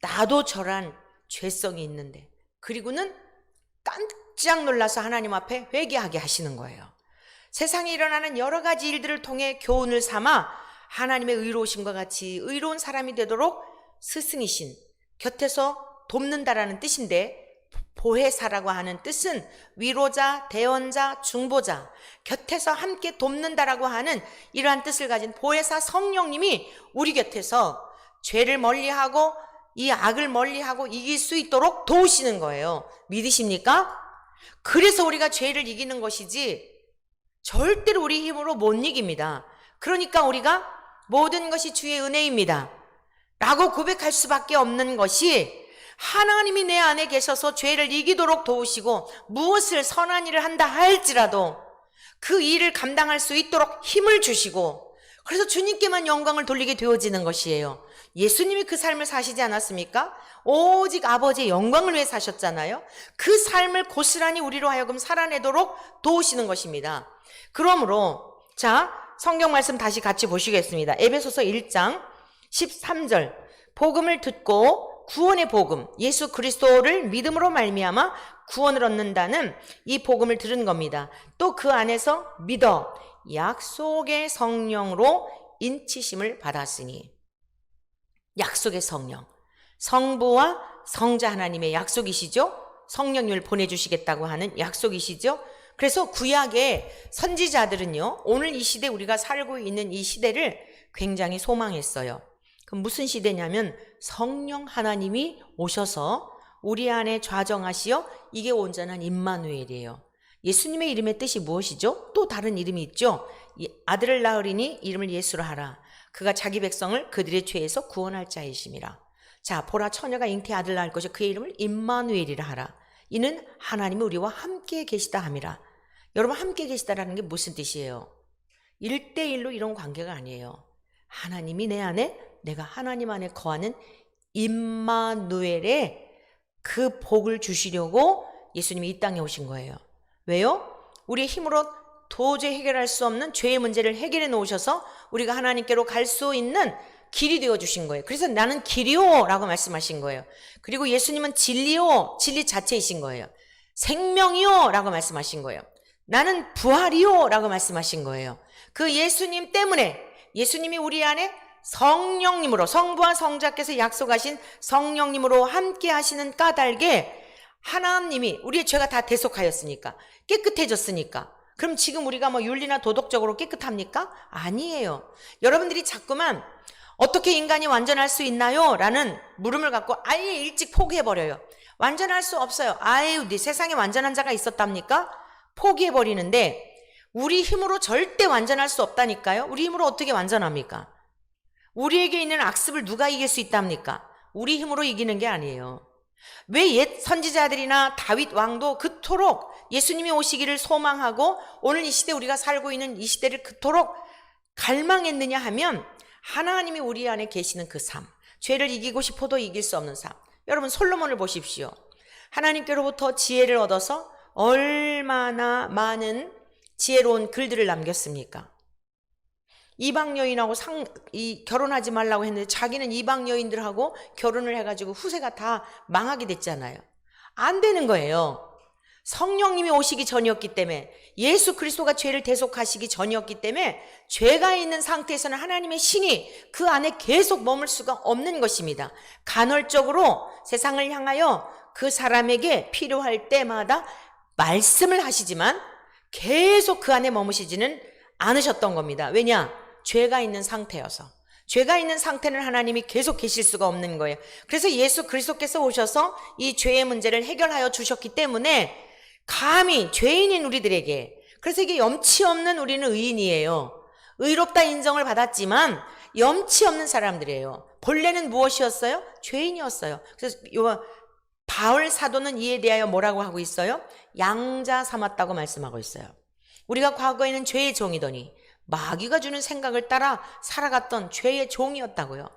나도 저런 죄성이 있는데. 그리고는 깜짝 놀라서 하나님 앞에 회개하게 하시는 거예요. 세상에 일어나는 여러 가지 일들을 통해 교훈을 삼아 하나님의 의로우심과 같이 의로운 사람이 되도록 스승이신 곁에서 돕는다라는 뜻인데, 보혜사라고 하는 뜻은 위로자, 대언자, 중보자, 곁에서 함께 돕는다라고 하는 이러한 뜻을 가진 보혜사 성령님이 우리 곁에서 죄를 멀리하고 이 악을 멀리하고 이길 수 있도록 도우시는 거예요. 믿으십니까? 그래서 우리가 죄를 이기는 것이지 절대로 우리 힘으로 못 이깁니다. 그러니까 우리가 모든 것이 주의 은혜입니다 라고 고백할 수밖에 없는 것이, 하나님이 내 안에 계셔서 죄를 이기도록 도우시고 무엇을 선한 일을 한다 할지라도 그 일을 감당할 수 있도록 힘을 주시고, 그래서 주님께만 영광을 돌리게 되어지는 것이에요. 예수님이 그 삶을 사시지 않았습니까? 오직 아버지의 영광을 위해 사셨잖아요. 그 삶을 고스란히 우리로 하여금 살아내도록 도우시는 것입니다. 그러므로 자, 성경 말씀 다시 같이 보시겠습니다. 에베소서 1장 13절. 복음을 듣고 구원의 복음, 예수 그리스도를 믿음으로 말미암아 구원을 얻는다는 이 복음을 들은 겁니다. 또 그 안에서 믿어 약속의 성령으로 인치심을 받았으니. 약속의 성령, 성부와 성자 하나님의 약속이시죠. 성령님을 보내주시겠다고 하는 약속이시죠. 그래서 구약의 선지자들은요, 오늘 이 시대, 우리가 살고 있는 이 시대를 굉장히 소망했어요. 그럼 무슨 시대냐면 성령 하나님이 오셔서 우리 안에 좌정하시어 이게 온전한 임마누엘이에요. 예수님의 이름의 뜻이 무엇이죠? 또 다른 이름이 있죠. 아들을 낳으리니 이름을 예수로 하라. 그가 자기 백성을 그들의 죄에서 구원할 자이심이라. 자, 보라 처녀가 잉태 아들 낳을 것이 그의 이름을 임마누엘이라 하라. 이는 하나님이 우리와 함께 계시다 함이라. 여러분, 함께 계시다라는 게 무슨 뜻이에요? 1대1로 이런 관계가 아니에요. 하나님이 내 안에, 내가 하나님 안에 거하는 임마누엘의 그 복을 주시려고 예수님이 이 땅에 오신 거예요. 왜요? 우리의 힘으로 도저히 해결할 수 없는 죄의 문제를 해결해 놓으셔서 우리가 하나님께로 갈 수 있는 길이 되어주신 거예요. 그래서 나는 길이요 라고 말씀하신 거예요. 그리고 예수님은 진리요, 진리 자체이신 거예요. 생명이요 라고 말씀하신 거예요. 나는 부활이요 라고 말씀하신 거예요. 그 예수님 때문에 예수님이 우리 안에 성령님으로, 성부와 성자께서 약속하신 성령님으로 함께 하시는 까닭에 하나님이 우리의 죄가 다 대속하였으니까, 깨끗해졌으니까. 그럼 지금 우리가 뭐 윤리나 도덕적으로 깨끗합니까? 아니에요. 여러분들이 자꾸만 어떻게 인간이 완전할 수 있나요? 라는 물음을 갖고 아예 일찍 포기해버려요. 완전할 수 없어요. 아유, 네 세상에 완전한 자가 있었답니까? 포기해버리는데 우리 힘으로 절대 완전할 수 없다니까요. 우리 힘으로 어떻게 완전합니까? 우리에게 있는 악습을 누가 이길 수 있답니까? 우리 힘으로 이기는 게 아니에요. 왜 옛 선지자들이나 다윗 왕도 그토록 예수님이 오시기를 소망하고 오늘 이 시대 우리가 살고 있는 이 시대를 그토록 갈망했느냐 하면 하나님이 우리 안에 계시는 그 삶, 죄를 이기고 싶어도 이길 수 없는 삶. 여러분 솔로몬을 보십시오. 하나님께로부터 지혜를 얻어서 얼마나 많은 지혜로운 글들을 남겼습니까? 이방 여인하고 결혼하지 말라고 했는데 자기는 이방 여인들하고 결혼을 해가지고 후세가 다 망하게 됐잖아요. 안 되는 거예요. 성령님이 오시기 전이었기 때문에, 예수 그리스도가 죄를 대속하시기 전이었기 때문에 죄가 있는 상태에서는 하나님의 신이 그 안에 계속 머물 수가 없는 것입니다. 간헐적으로 세상을 향하여 그 사람에게 필요할 때마다 말씀을 하시지만 계속 그 안에 머무시지는 않으셨던 겁니다. 왜냐? 죄가 있는 상태여서. 죄가 있는 상태는 하나님이 계속 계실 수가 없는 거예요. 그래서 예수 그리스도께서 오셔서 이 죄의 문제를 해결하여 주셨기 때문에 감히 죄인인 우리들에게, 그래서 이게 염치 없는 우리는 의인이에요. 의롭다 인정을 받았지만 염치 없는 사람들이에요. 본래는 무엇이었어요? 죄인이었어요. 그래서 바울 사도는 이에 대하여 뭐라고 하고 있어요? 양자 삼았다고 말씀하고 있어요. 우리가 과거에는 죄의 종이더니 마귀가 주는 생각을 따라 살아갔던 죄의 종이었다고요.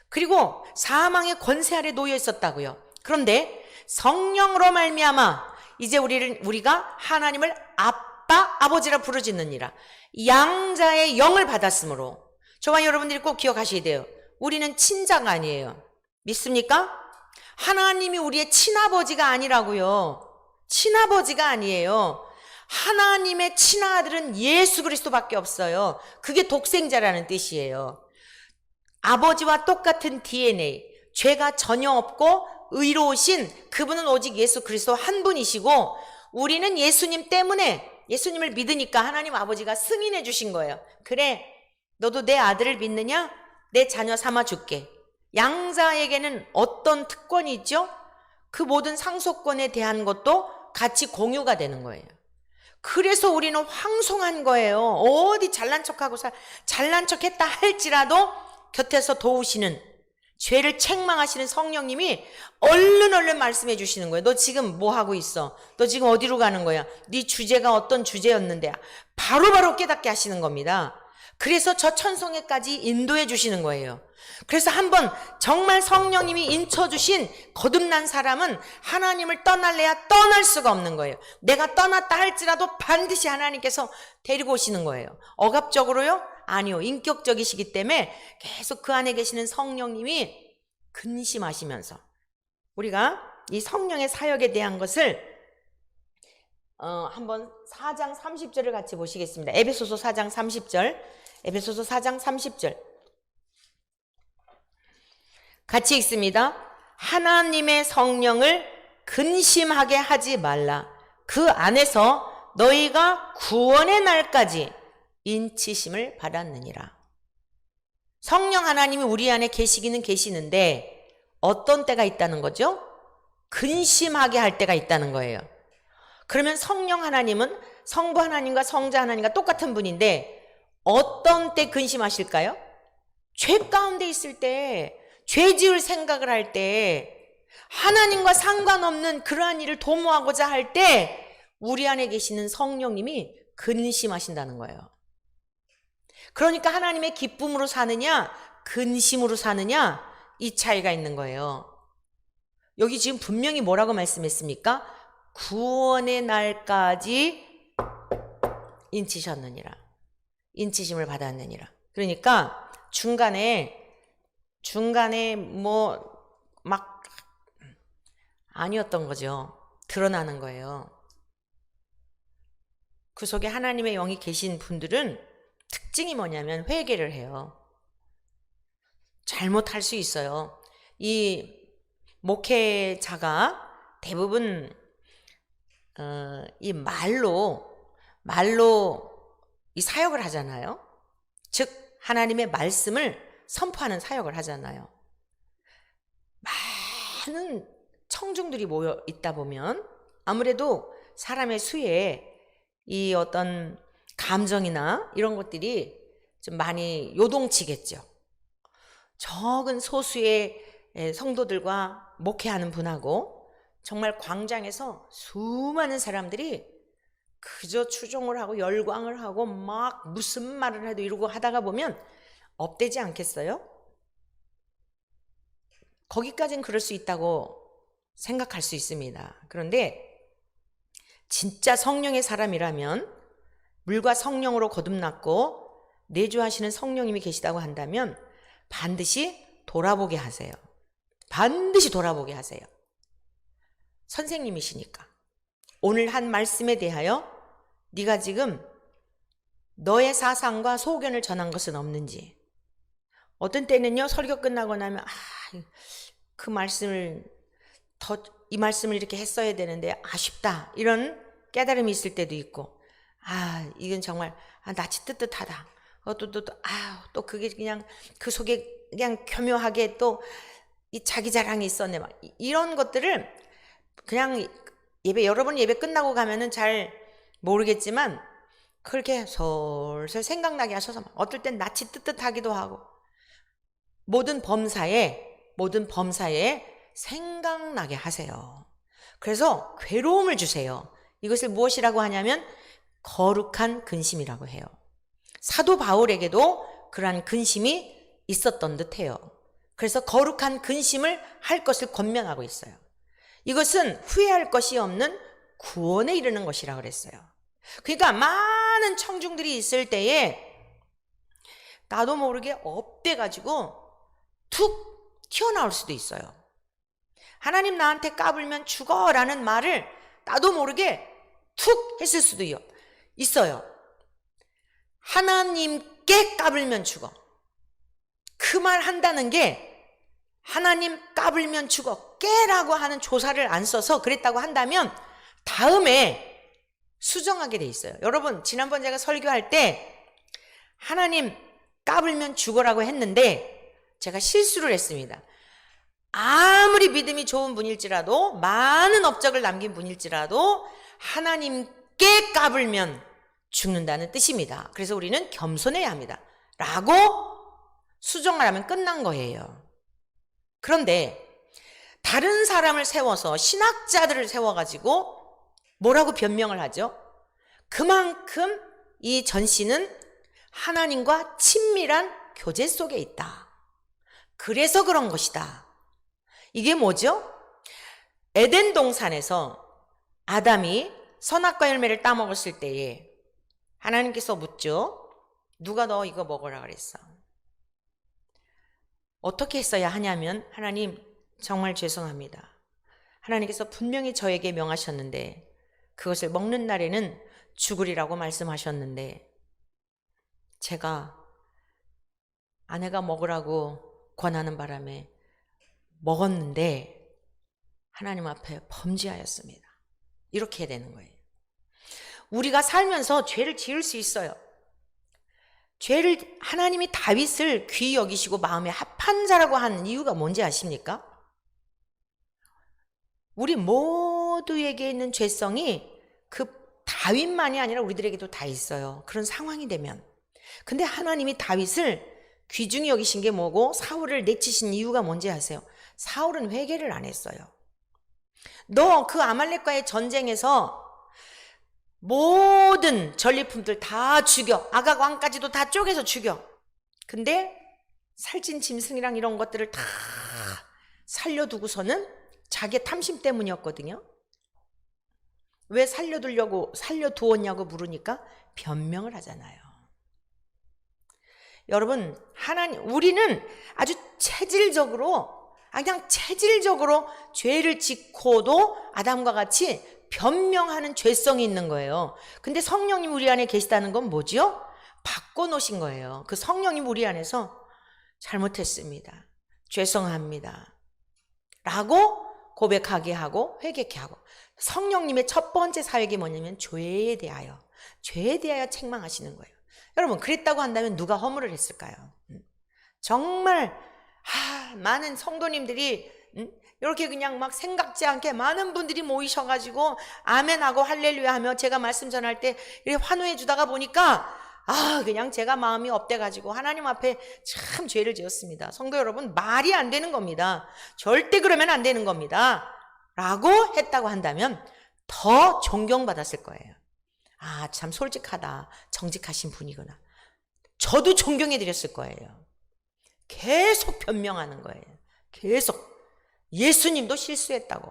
그리고 사망의 권세 아래 놓여 있었다고요. 그런데 성령으로 말미암아 이제 우리가 하나님을 아빠, 아버지라 부르짖느니라. 양자의 영을 받았으므로, 저와 여러분들이 꼭 기억하셔야 돼요. 우리는 친자가 아니에요. 믿습니까? 하나님이 우리의 친아버지가 아니라고요. 친아버지가 아니에요. 하나님의 친아들은 예수 그리스도밖에 없어요. 그게 독생자라는 뜻이에요. 아버지와 똑같은 DNA, 죄가 전혀 없고 의로우신 그분은 오직 예수 그리스도 한 분이시고, 우리는 예수님 때문에, 예수님을 믿으니까 하나님 아버지가 승인해 주신 거예요. 그래, 너도 내 아들을 믿느냐? 내 자녀 삼아 줄게. 양자에게는 어떤 특권이 있죠? 그 모든 상속권에 대한 것도 같이 공유가 되는 거예요. 그래서 우리는 황송한 거예요. 어디 잘난 척하고 잘난 척했다 할지라도 곁에서 도우시는, 죄를 책망하시는 성령님이 얼른 말씀해 주시는 거예요. 너 지금 뭐 하고 있어? 너 지금 어디로 가는 거야? 네 주제가 어떤 주제였는데 바로바로 깨닫게 하시는 겁니다. 그래서 저 천성에까지 인도해 주시는 거예요. 그래서 한번 정말 성령님이 인쳐주신 거듭난 사람은 하나님을 떠날래야 떠날 수가 없는 거예요. 내가 떠났다 할지라도 반드시 하나님께서 데리고 오시는 거예요. 억압적으로요? 아니요. 인격적이시기 때문에 계속 그 안에 계시는 성령님이 근심하시면서, 우리가 이 성령의 사역에 대한 것을 한번 4장 30절을 같이 보시겠습니다. 에베소서 4장 30절, 에베소서 4장 30절 같이 읽습니다. 하나님의 성령을 근심하게 하지 말라. 그 안에서 너희가 구원의 날까지 인치심을 받았느니라. 성령 하나님이 우리 안에 계시기는 계시는데 어떤 때가 있다는 거죠? 근심하게 할 때가 있다는 거예요. 그러면 성령 하나님은 성부 하나님과 성자 하나님과 똑같은 분인데 어떤 때 근심하실까요? 죄 가운데 있을 때, 죄 지을 생각을 할 때, 하나님과 상관없는 그러한 일을 도모하고자 할 때 우리 안에 계시는 성령님이 근심하신다는 거예요. 그러니까 하나님의 기쁨으로 사느냐 근심으로 사느냐, 이 차이가 있는 거예요. 여기 지금 분명히 뭐라고 말씀했습니까? 구원의 날까지 인치셨느니라. 인치심을 받았느니라. 그러니까 중간에 중간에 뭐 막 아니었던 거죠. 드러나는 거예요. 그 속에 하나님의 영이 계신 분들은 특징이 뭐냐면 회개를 해요. 잘못할 수 있어요. 이 목회자가 대부분 이 말로 이 사역을 하잖아요. 즉 하나님의 말씀을 선포하는 사역을 하잖아요. 많은 청중들이 모여 있다 보면 아무래도 사람의 수에 이 어떤 감정이나 이런 것들이 좀 많이 요동치겠죠. 적은 소수의 성도들과 목회하는 분하고 정말 광장에서 수많은 사람들이 그저 추종을 하고 열광을 하고 막 무슨 말을 해도 이러고 하다가 보면 업되지 않겠어요? 거기까지는 그럴 수 있다고 생각할 수 있습니다. 그런데 진짜 성령의 사람이라면 물과 성령으로 거듭났고 내주하시는 성령님이 계시다고 한다면 반드시 돌아보게 하세요. 반드시 돌아보게 하세요. 선생님이시니까. 오늘 한 말씀에 대하여 네가 지금 너의 사상과 소견을 전한 것은 없는지. 어떤 때는요, 설교 끝나고 나면 그 말씀을 이 말씀을 이렇게 했어야 되는데 아쉽다, 이런 깨달음이 있을 때도 있고, 이건 정말 낯이 뜨뜻하다. 또 그게 그냥 그 속에 그냥 교묘하게 또 이 자기 자랑이 있었네. 막 이런 것들을 그냥 여러분 예배 끝나고 가면은 잘 모르겠지만 그렇게 솔솔 생각나게 하셔서 어떨 땐 낯이 뜨뜻하기도 하고 모든 범사에 생각나게 하세요. 그래서 괴로움을 주세요. 이것을 무엇이라고 하냐면 거룩한 근심이라고 해요. 사도 바울에게도 그러한 근심이 있었던 듯해요. 그래서 거룩한 근심을 할 것을 권면하고 있어요. 이것은 후회할 것이 없는 구원에 이르는 것이라고 그랬어요. 그러니까 많은 청중들이 있을 때에 나도 모르게 업돼가지고 툭 튀어나올 수도 있어요. 하나님 나한테 까불면 죽어라는 말을 나도 모르게 툭 했을 수도 있어요. 하나님께 까불면 죽어. 그 말 한다는 게 하나님 까불면 죽어 깨라고 하는 조사를 안 써서 그랬다고 한다면 다음에 수정하게 돼 있어요. 여러분, 지난번 제가 설교할 때 하나님 까불면 죽어라고 했는데 제가 실수를 했습니다. 아무리 믿음이 좋은 분일지라도, 많은 업적을 남긴 분일지라도 하나님께 까불면 죽는다는 뜻입니다. 그래서 우리는 겸손해야 합니다. 라고 수정을 하면 끝난 거예요. 그런데 다른 사람을 세워서, 신학자들을 세워가지고 뭐라고 변명을 하죠? 그만큼 이 전씨는 하나님과 친밀한 교제 속에 있다. 그래서 그런 것이다. 이게 뭐죠? 에덴 동산에서 아담이 선악과 열매를 따먹었을 때에 하나님께서 묻죠. 누가 너 이거 먹으라 그랬어? 어떻게 했어야 하냐면, 하나님 정말 죄송합니다. 하나님께서 분명히 저에게 명하셨는데 그것을 먹는 날에는 죽으리라고 말씀하셨는데 제가 아내가 먹으라고 권하는 바람에 먹었는데 하나님 앞에 범죄하였습니다. 이렇게 되는 거예요. 우리가 살면서 죄를 지을 수 있어요. 죄를, 하나님이 다윗을 귀히 여기시고 마음에 합한 자라고 하는 이유가 뭔지 아십니까? 우리 모두에게 있는 죄성이 그 다윗만이 아니라 우리들에게도 다 있어요. 그런 상황이 되면. 근데 하나님이 다윗을 귀중히 여기신 게 뭐고 사울을 내치신 이유가 뭔지 아세요? 사울은 회개를 안 했어요. 너 그 아말렉과의 전쟁에서 모든 전리품들 다 죽여. 아각 왕까지도 다 쪼개서 죽여. 근데 살찐 짐승이랑 이런 것들을 다 살려두고서는 자기의 탐심 때문이었거든요. 왜 살려두었냐고 물으니까 변명을 하잖아요. 여러분, 우리는 아주 그냥 체질적으로 죄를 짓고도 아담과 같이 변명하는 죄성이 있는 거예요. 근데 성령님 우리 안에 계시다는 건 뭐지요? 바꿔놓으신 거예요. 그 성령님 우리 안에서 잘못했습니다, 죄송합니다 라고 고백하게 하고 회개케 하고, 성령님의 첫 번째 사역이 뭐냐면 죄에 대하여 책망하시는 거예요. 여러분, 그랬다고 한다면 누가 허물을 했을까요? 정말 많은 성도님들이 이렇게 그냥 막 생각지 않게 많은 분들이 모이셔가지고 아멘하고 할렐루야 하며 제가 말씀 전할 때 이렇게 환호해 주다가 보니까 그냥 제가 마음이 업돼가지고 하나님 앞에 참 죄를 지었습니다. 성도 여러분, 말이 안 되는 겁니다. 절대 그러면 안 되는 겁니다 라고 했다고 한다면 더 존경받았을 거예요. 참 솔직하다, 정직하신 분이구나. 저도 존경해 드렸을 거예요. 계속 변명하는 거예요. 계속. 예수님도 실수했다고.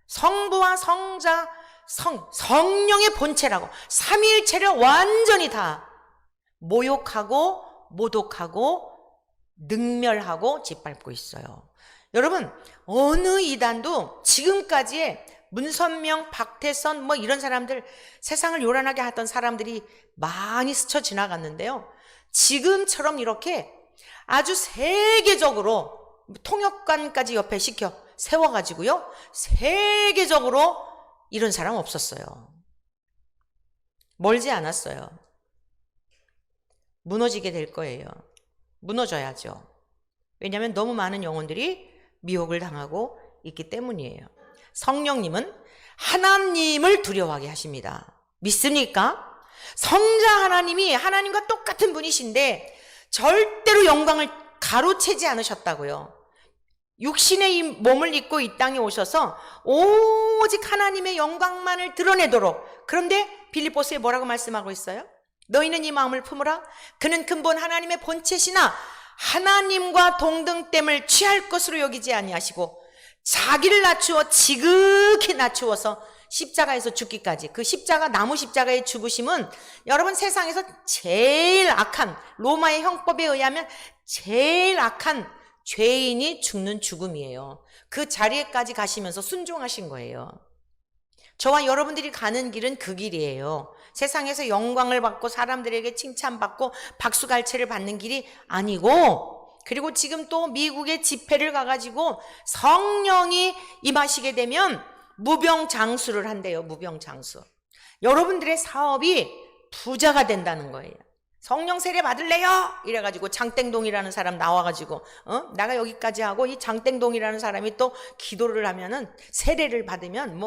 성부와 성자, 성령의 본체라고 삼위일체를 완전히 다 모욕하고 모독하고 능멸하고 짓밟고 있어요. 여러분, 어느 이단도 지금까지의 문선명, 박태선 이런 사람들, 세상을 요란하게 하던 사람들이 많이 스쳐 지나갔는데요, 지금처럼 이렇게 아주 세계적으로 통역관까지 옆에 세워가지고요, 세계적으로 이런 사람 없었어요. 멀지 않았어요. 무너지게 될 거예요. 무너져야죠. 왜냐하면 너무 많은 영혼들이 미혹을 당하고 있기 때문이에요. 성령님은 하나님을 두려워하게 하십니다. 믿습니까? 성자 하나님이 하나님과 똑같은 분이신데 절대로 영광을 가로채지 않으셨다고요. 육신의 이 몸을 입고 이 땅에 오셔서 오직 하나님의 영광만을 드러내도록. 그런데 빌립보서에 뭐라고 말씀하고 있어요? 너희는 이 마음을 품으라. 그는 근본 하나님의 본체시나 하나님과 동등됨을 취할 것으로 여기지 아니하시고 자기를 낮추어 지극히 낮추어서 십자가에서 죽기까지. 그 나무 십자가의 죽으심은 여러분, 세상에서 제일 악한, 로마의 형법에 의하면 제일 악한 죄인이 죽는 죽음이에요. 그 자리에까지 가시면서 순종하신 거예요. 저와 여러분들이 가는 길은 그 길이에요. 세상에서 영광을 받고 사람들에게 칭찬받고 박수갈채를 받는 길이 아니고, 그리고 지금 또 미국의 집회를 가가지고 성령이 임하시게 되면 무병장수를 한대요. 무병장수. 여러분들의 사업이 부자가 된다는 거예요. 성령 세례 받을래요? 이래가지고 장땡동이라는 사람 나와가지고 내가 여기까지 하고, 이 장땡동이라는 사람이 또 기도를 하면은 세례를 받으면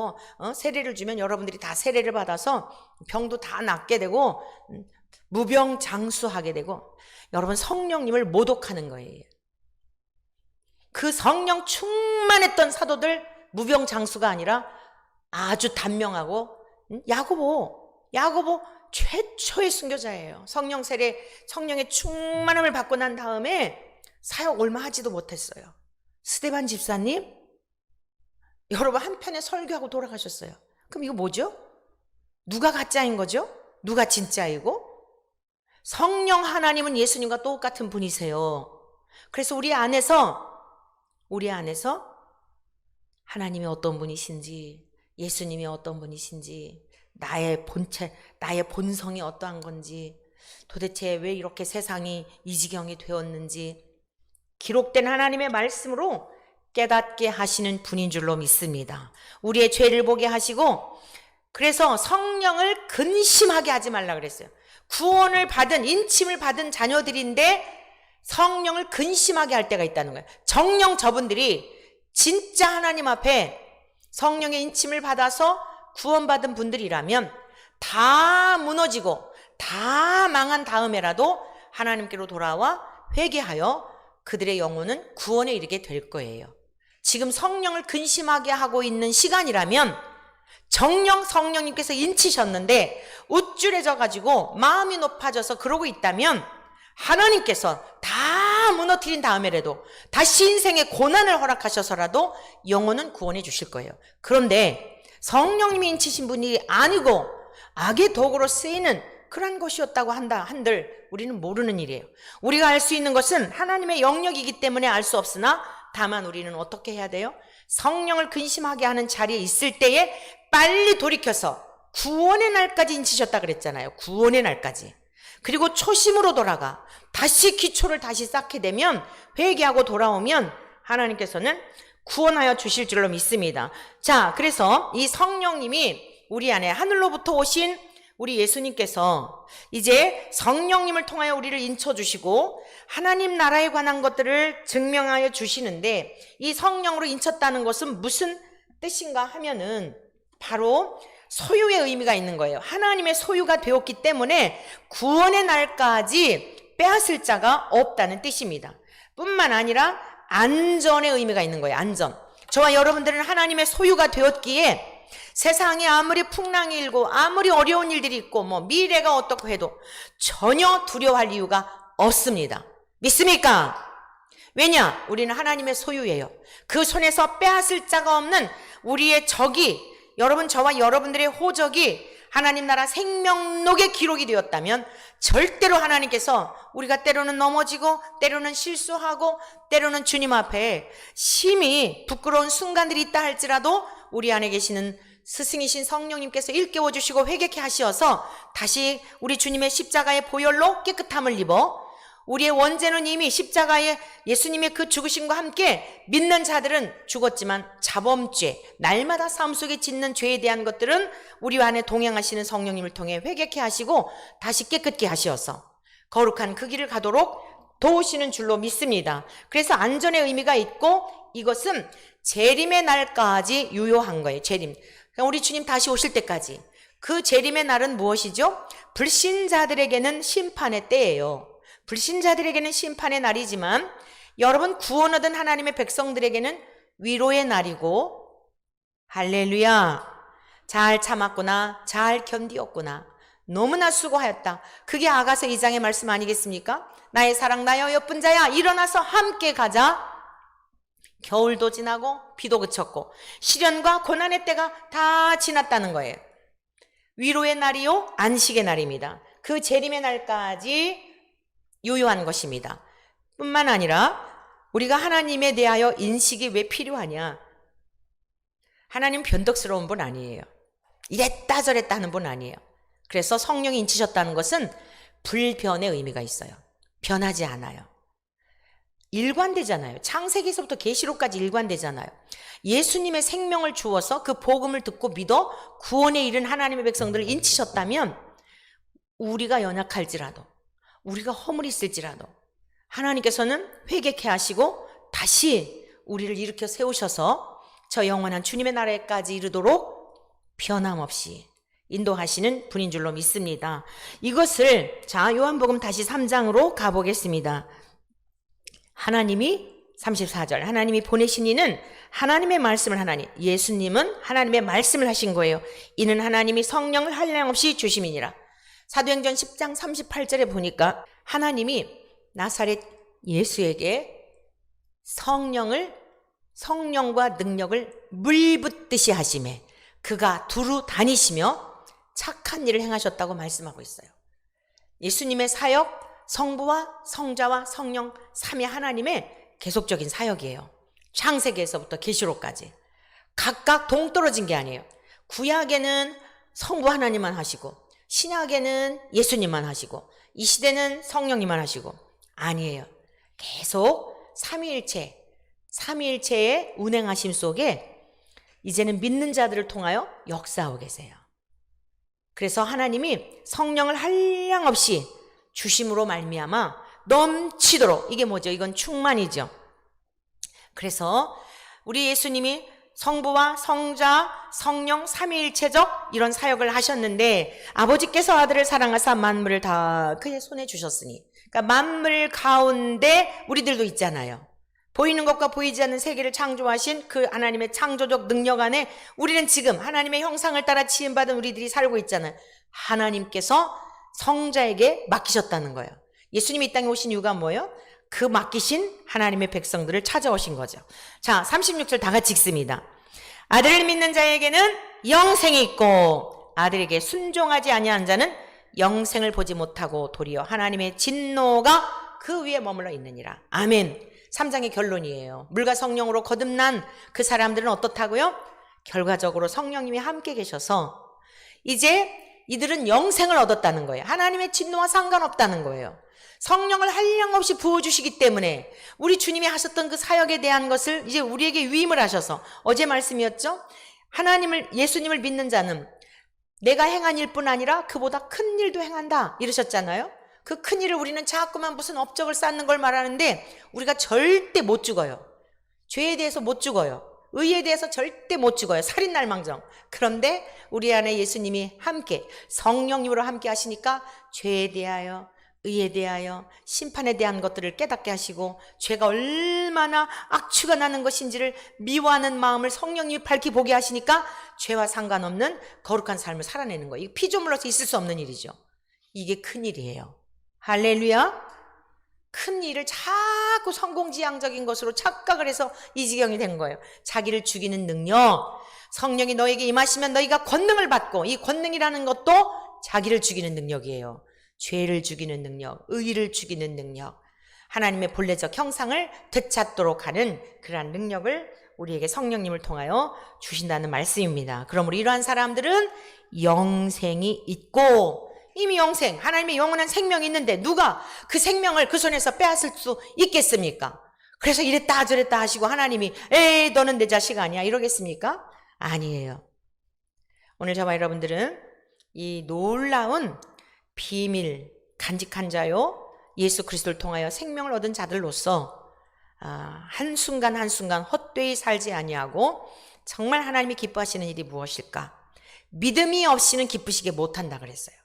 세례를 주면 여러분들이 다 세례를 받아서 병도 다 낫게 되고 무병장수하게 되고, 여러분, 성령님을 모독하는 거예요. 그 성령 충만했던 사도들 무병장수가 아니라 아주 단명하고, 야고보 최초의 순교자예요. 성령 세례, 성령의 충만함을 받고 난 다음에 사역 얼마 하지도 못했어요. 스데반 집사님, 여러분, 한편에 설교하고 돌아가셨어요. 그럼 이거 뭐죠? 누가 가짜인 거죠? 누가 진짜이고? 성령 하나님은 예수님과 똑같은 분이세요. 그래서 우리 안에서 하나님이 어떤 분이신지, 예수님이 어떤 분이신지, 나의 본체, 나의 본성이 어떠한 건지, 도대체 왜 이렇게 세상이 이 지경이 되었는지 기록된 하나님의 말씀으로 깨닫게 하시는 분인 줄로 믿습니다. 우리의 죄를 보게 하시고, 그래서 성령을 근심하게 하지 말라 그랬어요. 구원을 받은, 인침을 받은 자녀들인데 성령을 근심하게 할 때가 있다는 거예요. 정녕 저분들이 진짜 하나님 앞에 성령의 인침을 받아서 구원받은 분들이라면 다 무너지고 다 망한 다음에라도 하나님께로 돌아와 회개하여 그들의 영혼은 구원에 이르게 될 거예요. 지금 성령을 근심하게 하고 있는 시간이라면, 정령 성령님께서 인치셨는데 우쭐해져 가지고 마음이 높아져서 그러고 있다면, 하나님께서 다 무너뜨린 다음에라도 다시 인생의 고난을 허락하셔서라도 영혼은 구원해 주실 거예요. 그런데 성령님이 인치신 분이 아니고 악의 도구로 쓰이는 그러한 것이었다고 한들 우리는 모르는 일이에요. 우리가 알 수 있는 것은 하나님의 영역이기 때문에 알 수 없으나 다만 우리는 어떻게 해야 돼요? 성령을 근심하게 하는 자리에 있을 때에 빨리 돌이켜서 구원의 날까지 인치셨다 그랬잖아요. 구원의 날까지. 그리고 초심으로 돌아가 다시 기초를 다시 쌓게 되면, 회개하고 돌아오면 하나님께서는 구원하여 주실 줄로 믿습니다. 자, 그래서 이 성령님이 우리 안에 하늘로부터 오신 우리 예수님께서 이제 성령님을 통하여 우리를 인쳐주시고 하나님 나라에 관한 것들을 증명하여 주시는데, 이 성령으로 인쳤다는 것은 무슨 뜻인가 하면은 바로 소유의 의미가 있는 거예요. 하나님의 소유가 되었기 때문에 구원의 날까지 빼앗을 자가 없다는 뜻입니다. 뿐만 아니라 안전의 의미가 있는 거예요. 안전. 저와 여러분들은 하나님의 소유가 되었기에 세상에 아무리 풍랑이 일고 아무리 어려운 일들이 있고 미래가 어떻고 해도 전혀 두려워할 이유가 없습니다. 믿습니까? 왜냐? 우리는 하나님의 소유예요. 그 손에서 빼앗을 자가 없는 우리의 적이, 여러분, 저와 여러분들의 호적이 하나님 나라 생명록에 기록이 되었다면 절대로 하나님께서 우리가 때로는 넘어지고 때로는 실수하고 때로는 주님 앞에 심히 부끄러운 순간들이 있다 할지라도 우리 안에 계시는 스승이신 성령님께서 일깨워 주시고 회개케 하시어서 다시 우리 주님의 십자가의 보혈로 깨끗함을 입어 우리의 원죄는 이미 십자가에 예수님의 그 죽으심과 함께 믿는 자들은 죽었지만 자범죄, 날마다 삶 속에 짓는 죄에 대한 것들은 우리 안에 동행하시는 성령님을 통해 회개케 하시고 다시 깨끗게 하시어서 거룩한 그 길을 가도록 도우시는 줄로 믿습니다. 그래서 안전의 의미가 있고 이것은 재림의 날까지 유효한 거예요. 재림. 그러니까 우리 주님 다시 오실 때까지. 그 재림의 날은 무엇이죠? 불신자들에게는 심판의 때예요. 불신자들에게는 심판의 날이지만 여러분 구원 얻은 하나님의 백성들에게는 위로의 날이고, 할렐루야, 잘 참았구나, 잘 견디었구나, 너무나 수고하였다. 그게 아가서 2장의 말씀 아니겠습니까? 나의 사랑 나여 예쁜 자야 일어나서 함께 가자. 겨울도 지나고 비도 그쳤고 시련과 고난의 때가 다 지났다는 거예요. 위로의 날이요 안식의 날입니다. 그 재림의 날까지 유효한 것입니다. 뿐만 아니라 우리가 하나님에 대하여 인식이 왜 필요하냐? 하나님 변덕스러운 분 아니에요. 이랬다 저랬다 하는 분 아니에요. 그래서 성령이 인치셨다는 것은 불변의 의미가 있어요. 변하지 않아요. 일관되잖아요. 창세기에서부터 계시록까지 일관되잖아요. 예수님의 생명을 주어서 그 복음을 듣고 믿어 구원에 이른 하나님의 백성들을 인치셨다면 우리가 연약할지라도 우리가 허물이 있을지라도 하나님께서는 회개케 하시고 다시 우리를 일으켜 세우셔서 저 영원한 주님의 나라에까지 이르도록 변함없이 인도하시는 분인 줄로 믿습니다. 이것을 자 요한복음 다시 3장으로 가보겠습니다. 하나님이 34절 하나님이 보내신 이는 하나님의 말씀을 하나니 예수님은 하나님의 말씀을 하신 거예요. 이는 하나님이 성령을 한량없이 주심이니라. 사도행전 10장 38절에 보니까 하나님이 나사렛 예수에게 성령과 능력을 물붓듯이 하시매 그가 두루 다니시며 착한 일을 행하셨다고 말씀하고 있어요. 예수님의 사역, 성부와 성자와 성령 삼위 하나님의 계속적인 사역이에요. 창세기에서부터 계시록까지 각각 동떨어진 게 아니에요. 구약에는 성부 하나님만 하시고 신약에는 예수님만 하시고 이 시대는 성령님만 하시고 아니에요. 계속 삼위일체의 운행하심 속에 이제는 믿는 자들을 통하여 역사하고 계세요. 그래서 하나님이 성령을 한량없이 주심으로 말미암아 넘치도록, 이게 뭐죠? 이건 충만이죠. 그래서 우리 예수님이 성부와 성자, 성령 삼위일체적 이런 사역을 하셨는데 아버지께서 아들을 사랑하사 만물을 다 그의 손에 주셨으니, 그러니까 만물 가운데 우리들도 있잖아요. 보이는 것과 보이지 않는 세계를 창조하신 그 하나님의 창조적 능력 안에 우리는 지금 하나님의 형상을 따라 지음받은 우리들이 살고 있잖아요. 하나님께서 성자에게 맡기셨다는 거예요. 예수님이 이 땅에 오신 이유가 뭐예요? 그 맡기신 하나님의 백성들을 찾아오신 거죠. 자, 36절 다 같이 읽습니다. 아들을 믿는 자에게는 영생이 있고 아들에게 순종하지 아니한 자는 영생을 보지 못하고 도리어 하나님의 진노가 그 위에 머물러 있느니라. 아멘. 3장의 결론이에요. 물과 성령으로 거듭난 그 사람들은 어떻다고요? 결과적으로 성령님이 함께 계셔서 이제 이들은 영생을 얻었다는 거예요. 하나님의 진노와 상관없다는 거예요. 성령을 한량없이 부어주시기 때문에 우리 주님이 하셨던 그 사역에 대한 것을 이제 우리에게 위임을 하셔서, 어제 말씀이었죠? 예수님을 믿는 자는 내가 행한 일뿐 아니라 그보다 큰 일도 행한다 이러셨잖아요. 그 큰 일을 우리는 자꾸만 무슨 업적을 쌓는 걸 말하는데 우리가 절대 못 죽어요. 죄에 대해서 못 죽어요. 의에 대해서 절대 못 죽어요. 살인 날망정. 그런데 우리 안에 예수님이 함께 성령님으로 함께 하시니까 죄에 대하여, 의에 대하여, 심판에 대한 것들을 깨닫게 하시고 죄가 얼마나 악취가 나는 것인지를 미워하는 마음을 성령님이 밝히 보게 하시니까 죄와 상관없는 거룩한 삶을 살아내는 거예요. 이거 피조물로서 있을 수 없는 일이죠. 이게 큰일이에요. 할렐루야. 큰 일을 자꾸 성공지향적인 것으로 착각을 해서 이 지경이 된 거예요. 자기를 죽이는 능력, 성령이 너에게 임하시면 너희가 권능을 받고, 이 권능이라는 것도 자기를 죽이는 능력이에요. 죄를 죽이는 능력, 의를 죽이는 능력, 하나님의 본래적 형상을 되찾도록 하는 그러한 능력을 우리에게 성령님을 통하여 주신다는 말씀입니다. 그러므로 이러한 사람들은 영생이 있고, 이미 영생, 하나님의 영원한 생명이 있는데 누가 그 생명을 그 손에서 빼앗을 수 있겠습니까? 그래서 이랬다 저랬다 하시고 하나님이 에이 너는 내 자식 아니야 이러겠습니까? 아니에요. 오늘 저와 여러분들은 이 놀라운 비밀, 간직한 자요 예수 그리스도를 통하여 생명을 얻은 자들로서 한순간 한순간 헛되이 살지 아니하고 정말 하나님이 기뻐하시는 일이 무엇일까? 믿음이 없이는 기쁘시게 못한다 그랬어요.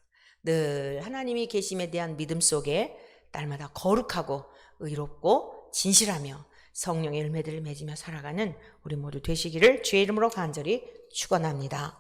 늘 하나님이 계심에 대한 믿음 속에 날마다 거룩하고 의롭고 진실하며 성령의 열매들을 맺으며 살아가는 우리 모두 되시기를 주의 이름으로 간절히 축원합니다.